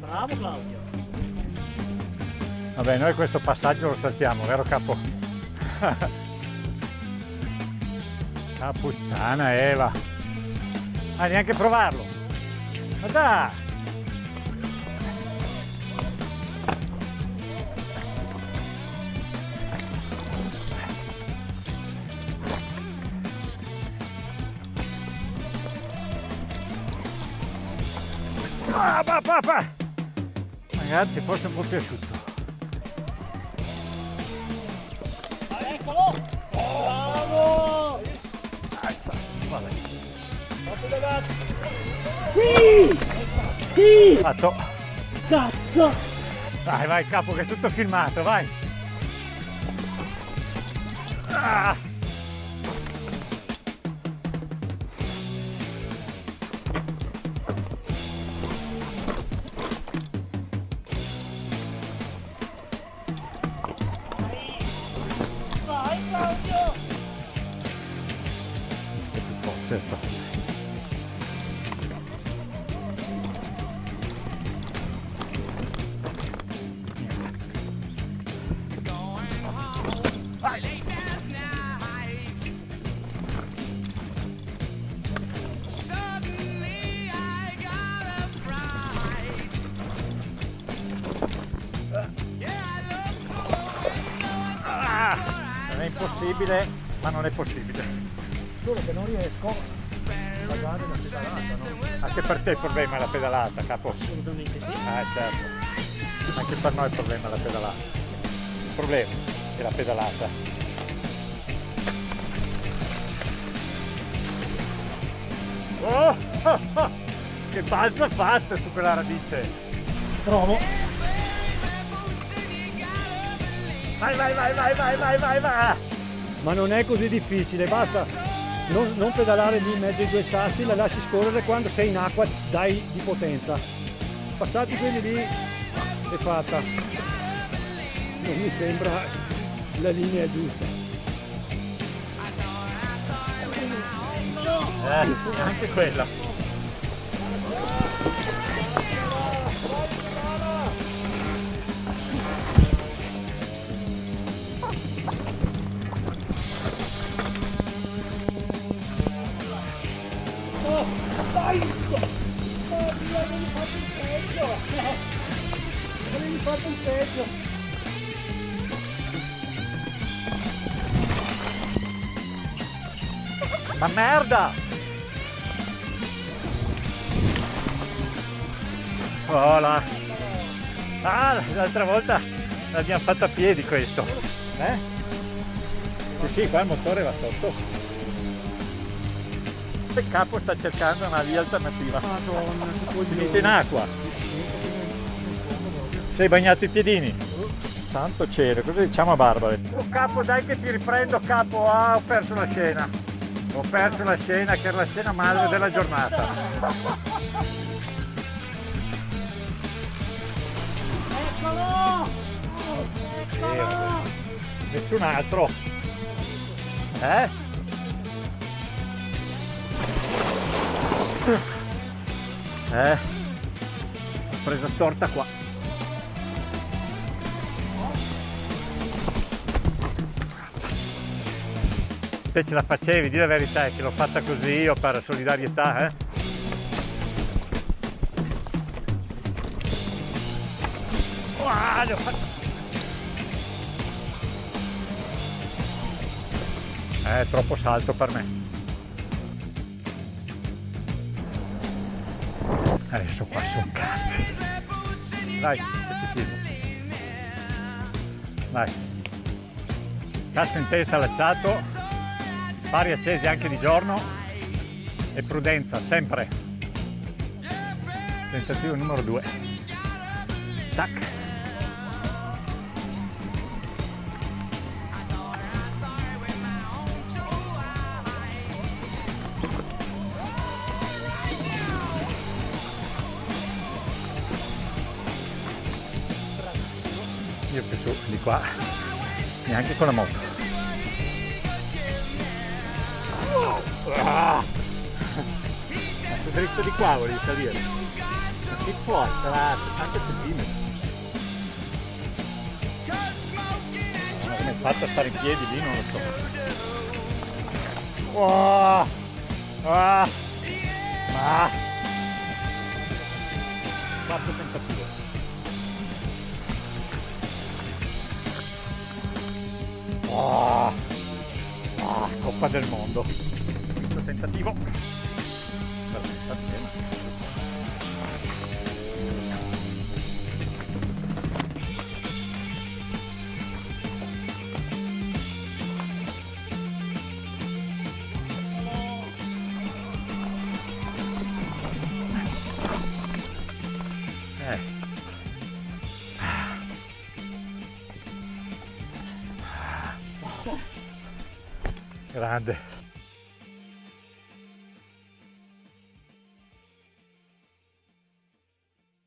Bravo Claudio. Vabbè, noi questo passaggio lo saltiamo, vero capo? Ah, puttana Eva! Ah, neanche provarlo! Ma dai! Ragazzi, forse un po' più asciutto. Eccolo! Bravo! Vabbè. Fatto ragazzi! Sì! Sì! Fatto. Cazzo! Vai, vai capo, che è tutto filmato, vai! Ah. Vai Claudio! Che più forza è partire. Non è impossibile, ma non è possibile. Solo che non riesco a pagare la pedalata, no? Anche per te il problema è la pedalata, capo. Assolutamente sì. Certo. Anche per noi il problema è la pedalata. Il problema è la pedalata. Oh, oh, oh. Che balza fatta su quella radice! Provo. Vai, vai, vai, vai, vai, vai, vai, vai! Ma non è così difficile, basta non pedalare lì in mezzo ai due sassi, la lasci scorrere, quando sei in acqua dai di potenza. Passati quelli lì è fatta. Non mi sembra la linea giusta. Anche quella. Dai! Avevi fatto il peggio! Avevi fatto il peggio! Ma merda! Oh là! Ah, l'altra volta l'abbiamo fatta a piedi questo. Sì, sì, qua il motore va sotto. Il capo sta cercando una via alternativa. Madonna, che Finite in acqua. Sei bagnato i piedini? Santo cielo, cosa diciamo a Barbara? Oh capo, dai che ti riprendo capo. Ah, ho perso la scena. Ho perso la scena, che era la scena madre della giornata. Eccolo! Vabbè. Nessun altro. Ho presa storta qua. Te ce la facevi, di la verità, è che l'ho fatta così io per solidarietà, eh? Le ho fatto... È troppo salto per me. Adesso qua sono cazzi. Dai, che ti filmo. Dai. Casco in testa allacciato, fari accesi anche di giorno e prudenza, sempre. Tentativo numero 2. Tac. Io più su, di qua. neanche con la moto. Ma se dritto di qua volevi salire? Non si può, sarà 60 cm. Ma come è fatta a stare in piedi lì non lo so. Quarto tentativo. Coppa del mondo. Quinto tentativo. Grande.